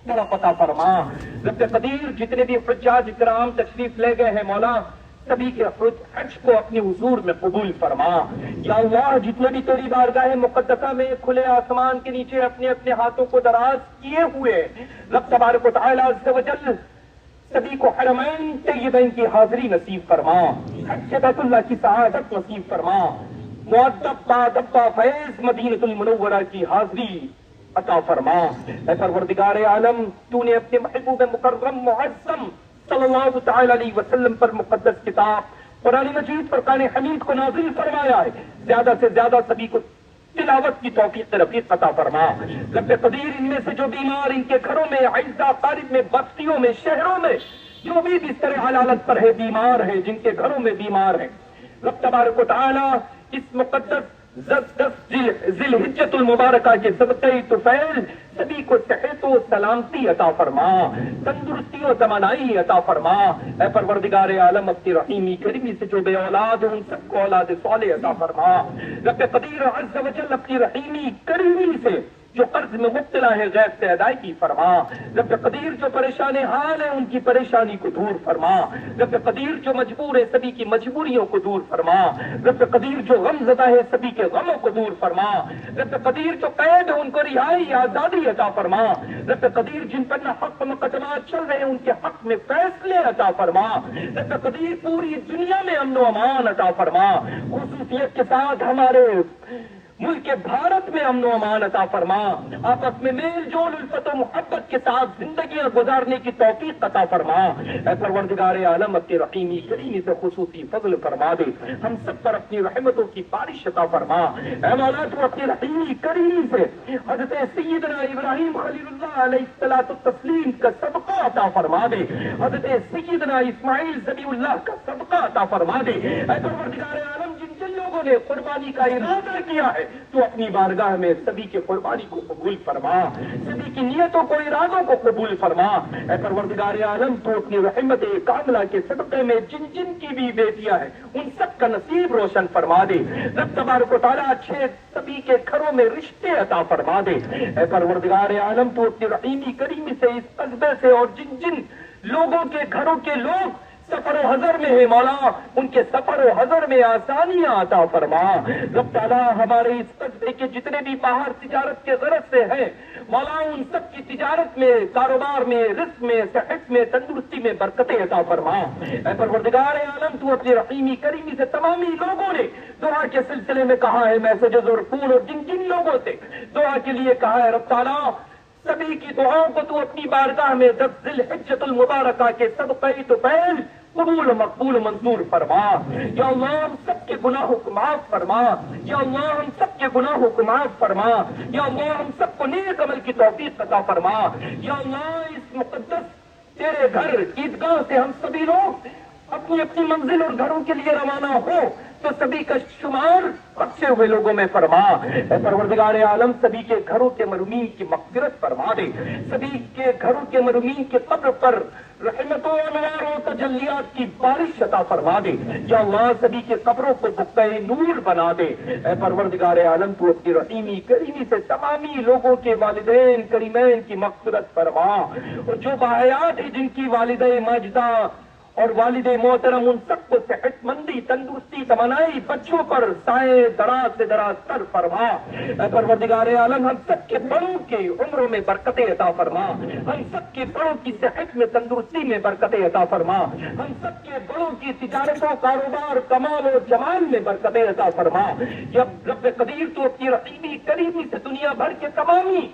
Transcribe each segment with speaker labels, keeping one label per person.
Speaker 1: طرف عطا فرما۔ رب قدیر جتنے بھی حجاج کرام تشریف لے گئے ہیں مولا، سبھی کے حج کو اپنے حضور میں قبول فرما۔ یا اللہ جتنے بھی تیری بارگاہ مقدسہ میں کھلے آسمان کے نیچے اپنے اپنے ہاتھوں کو دراز کیے ہوئے رب تبارک و تعالی عز و جل سبھی کو حرمین طیبین کی حاضری نصیب فرما، حج بیت اللہ کی سعادت نصیب فرما، مؤدب بادبہ فیض مدینۃ المنورہ کی حاضری عطا فرما۔ اے پروردگار عالم، تو نے اپنے محبوب مکرم معظم صلی اللہ تعالی علیہ وسلم پر مقدس کتاب قرآن مجید فرقان حمید کو نازل فرمایا ہے، زیادہ سے زیادہ سبھی کو تلاوت کی توفیق رفیق عطا فرما۔ رب قدیر ان میں سے جو بیمار ان کے گھروں میں، عزا قارب میں، بستیوں میں، شہروں میں جو بھی بستر حلالت پر ہے، بیمار ہیں، جن کے گھروں میں بیمار ہیں، رب تبارک و تعالی اس مقدس ذی الحجۃ المبارکہ کے صدقہ طفیل سبھی کو صحت و سلامتی عطا فرما، تندرستی و توانائی عطا فرما۔ اے پروردگار عالم اپنی رحیمی کریمی سے جو بے اولاد ہیں ان سب کو اولاد صالح عطا فرما۔ رب قدیر عز و جل اپنی رحیمی کریمی سے جو قرض میں مبتلا ہے غیر سے ادائیگی فرما۔ رب قدیر جو پریشان حال ہے ان کی پریشانی کو دور فرما۔ رب قدیر جو مجبور ہے سبھی کی مجبوریوں کو دور فرما۔ رب قدیر جو غم زدہ ہے سبھی کے غموں کو دور فرما۔ رب قدیر جو قید ہے ان کو رہائی آزادی عطا فرما۔ رب قدیر جن پر نہ حق مقدمات چل رہے ہیں ان کے حق میں فیصلے عطا فرما۔ رب قدیر پوری دنیا میں امن و امان عطا فرما، خصوصیت کے ساتھ ہمارے ملک بھارت میں امن و امان عطا فرما، آپس میں میل جول الفت و محبت کے ساتھ زندگیاں گزارنے کی توفیق عطا فرما۔ اے پروردگار عالم اپنی رحیمی کریمی سے خصوصی فضل فرما دے، ہم سب پر اپنی رحمتوں کی بارش عطا فرما۔ اے مولا تو اپنی رحیمی کریمی سے حضرت سیدنا ابراہیم خلیل اللہ علیہ الصلوۃ والتسلیم کا صدقہ عطا فرما دے، حضرت سیدنا اسماعیل ذبیح اللہ کا صدقہ عطا فرما دے۔ اے پروردگار عالم جن لوگوں نے قربانی کا ارادہ کیا ہے تو اپنی بارگاہ میں سبھی کے قربانی کو قبول فرما، سبھی کی نیتوں کو ارادوں کو قبول فرما۔ اے پروردگار عالم تو اپنی رحمت کاملہ کے صدقے میں جن جن کی بھی بیٹیاں ہیں ان سب کا نصیب روشن فرما دے۔ رب تبارک و تعالیٰ اچھے سبھی کے گھروں میں رشتے عطا فرما دے۔ اے پروردگار عالم تو اپنی رحیمی کریمی سے اس قصبے سے اور جن جن لوگوں کے گھروں کے لوگ سفر و حضر میں ہے مولا ان کے سفر و حضر میں آسانیاں عطا فرما۔ رب تعالیٰ ہمارے اس قصبے کے جتنے بھی باہر تجارت کے غرض سے ہیں مولا ان سب کی تجارت میں، کاروبار میں، رزق میں، صحت میں، تندرستی میں برکتیں عطا فرما۔ اے پروردگار عالم تو اپنی رحیمی کریمی سے تمامی لوگوں نے دعا کے سلسلے میں کہا ہے میسجز اور فون اور جن جن لوگوں سے دعا کے لیے کہا ہے رب تعالیٰ سبھی کی دعاؤں کو تو اپنی بارگاہ میں ذی الحجۃ المبارکہ کے صدقہ طفیل قبول مقبول منظور فرما۔ یا اللہ ہم سب کے گناہوں کو معاف فرما، یا اللہ ہم سب کے گناہوں کو معاف فرما، یا اللہ ہم سب کو نیک عمل کی توفیق عطا فرما۔ یا اللہ اس مقدس تیرے گھر عیدگاہ سے ہم سبھی لوگ اپنی اپنی منزل اور گھروں کے لیے روانہ ہو تو سبھی کا شمار بخشے ہوئے لوگوں میں فرما۔ اے پروردگار عالم سبھی کے گھروں کے مرحومین کی مغفرت فرما دے، سبھی کے گھروں کے مرحومین کے قبر پر رحمت و انوار و تجلیات کی بارش عطا فرما دے۔ یا اللہ سبھی کے قبروں کو بقعہ نور بنا دے۔ اے پروردگار عالم تو اپنی رحیمی کریمی سے تمامی لوگوں کے والدین کریمین کی مغفرت فرما، اور جو باحیات ہیں جن کی والدہ ماجدہ اور والد محترم ان سب کو صحت مندی، تندرستی، توانائی، بچوں پر سائے دراز سے دراز کر فرما۔ اے پروردگار عالم ہم سب کے بڑوں کے عمروں میں برکتیں عطا فرما، ہم سب کے بڑوں کی صحت میں، تندرستی میں برکتیں عطا فرما، ہم سب کے بڑوں کی تجارتوں، کاروبار، کمال و جمال میں برکتیں عطا فرما۔ جب رب قدیر تو اپنی رحیمی کریمی سے دنیا بھر کے تمامی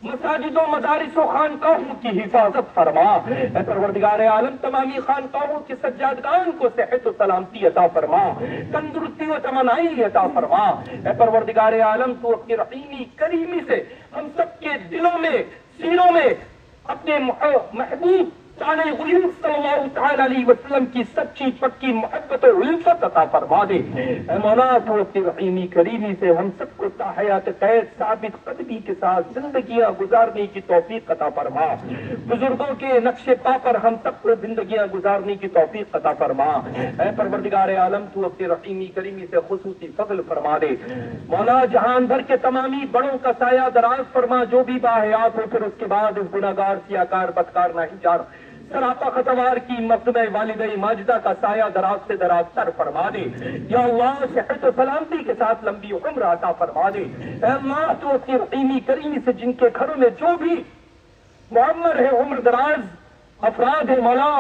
Speaker 1: مساجدوں، مدارس و خانقاہوں کی حفاظت فرما۔ اے پروردگار عالم تمامی خانقاہوں کے سجادگان کو صحت و سلامتی عطا فرما، تندرستی و توانائی عطا فرما۔ اے پروردگار عالم تو اپنی رحیمی کریمی سے ہم سب کے دلوں میں، سینوں میں اپنے محبوب چاہے غیور صلی اللہ تعالی علیہ وسلم کی سچی پکی محبت و الفت عطا فرما دے۔ اے مولا تو اپنی رحیمی کریمی سے ہم سب کو تا حیات قید ثابت قدمی کے ساتھ زندگیاں گزارنے کی توفیق عطا فرما، بزرگوں کے نقش پا پر ہم سب کو زندگیاں گزارنے کی توفیق عطا فرما۔ اے پروردگار عالم تو اپنی رحیمی کریمی سے خصوصی فضل فرما دے۔ مولا جہان بھر کے تمامی بڑوں کا سایہ دراز فرما، جو بھی باحیات ہو پھر اس کے بعد اس گناہگار سیاکار بدکار ناہنجار سراپا خطوار کی مقدمہ والدہ ماجدہ کا سایہ دراز سے دراز سر فرما دے۔ یا اللہ صحت و سلامتی کے ساتھ لمبی عمر عطا فرما دے۔ اے اللہ تو اپنی رحیمی کریمی سے جن کے گھروں میں جو بھی معمر ہے عمر دراز افراد ہے مولا،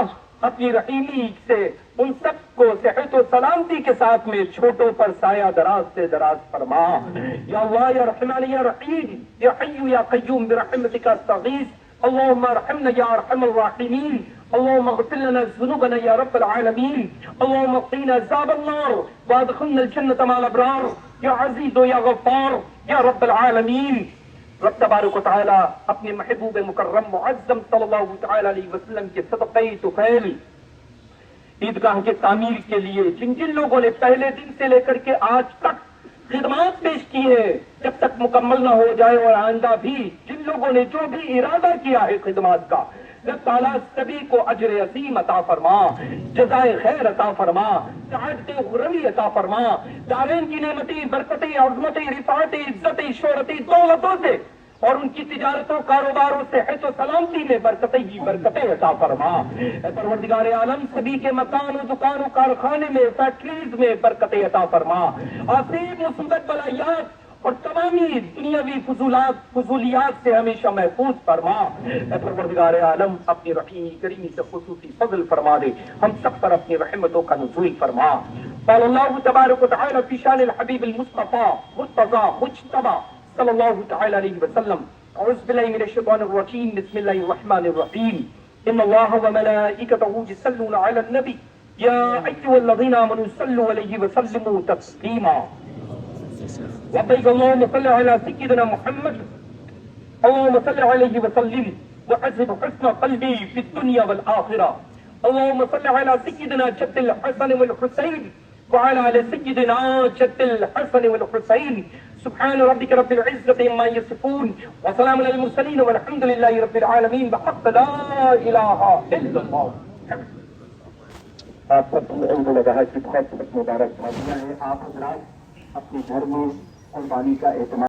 Speaker 1: اپنی رحیمی سے ان سب کو صحت و سلامتی کے ساتھ میں چھوٹوں پر سایہ دراز سے دراز فرما۔ یا اللہ یا رحمان یا رحیم یا حی یا قیوم برحمتک استغیث، اللهم ارحمنا يا ارحم الراحمين، اللهم اغفر لنا ذنوبنا يا رب العالمين، اللهم قنا عذاب النار وادخلنا الجنة مع الابرار يا عزيز يا غفار يا رب العالمين۔ رب تبارک و تعالی اپنے محبوب مکرم معظم صلی اللہ تعالی علیہ وسلم کے صدقہ طفیل عیدگاہ کے تعمیر کے لیے جن جن لوگوں نے پہلے دن سے لے کر کے آج تک خدمات پیش کی ہے، جب تک مکمل نہ ہو جائے اور آئندہ بھی جن لوگوں نے جو بھی ارادہ کیا ہے خدمات کا، رب تعالیٰ سبھی کو اجر عظیم عطا فرما، جزائے خیر عطا فرما، سعادت اخروی عطا فرما، دارین کی نعمتیں برکتیں عظمتیں رفعتیں عزتیں شہرتیں دولتوں سے اور ان کی تجارتوں کاروباروں صحت و سلامتی میں برکتیں ہی برکتیں عطا فرما۔ اے پروردگار عالم سبھی کے مکانوں دکانوں کارخانے میں فیکٹریز میں برکتیں عطا فرما، آصیب مصیبت بلایات اور تمامی دنیاوی فضولیات سے ہمیشہ محفوظ فرما۔ اے پروردگار عالم اپنی رحیمی کریمی سے خصوصی فضل فرما دے، ہم سب پر اپنی رحمتوں کا نزول فرما۔ قال اللہ تبارک و تعالی فی شان الحبیب المصطفیٰ مرتضی مجتبی صلی اللہ تعالی علیہ وسلم، اعوذ باللہ من الشیطان الرجیم، بسم اللہ الرحمن الرحیم، ان اللہ وملائکتہ یصلون علی النبی یا ایھا الذین آمنوا صلوا علیہ وسلموا تسلیما۔ لبیک اللہم صل علی سیدنا محمد، اللہم صل علیہ وسلم وحسب حسن قلبی فی الدنیا والآخرہ، اللہم صل علی سیدنا جد الحسن والحسین وعلى آل سيدنا جد الحسن والحسين، سبحان ربك رب العزة عما يصفون وسلام على المرسلين والحمد لله رب العالمين بحق لا إله إلا الله۔ آپ سب کو عید الاضحیٰ کی بہت بہت مبارک بادیاں ہیں۔ آپ حضرات اپنے گھر میں قربانی کا اہتمام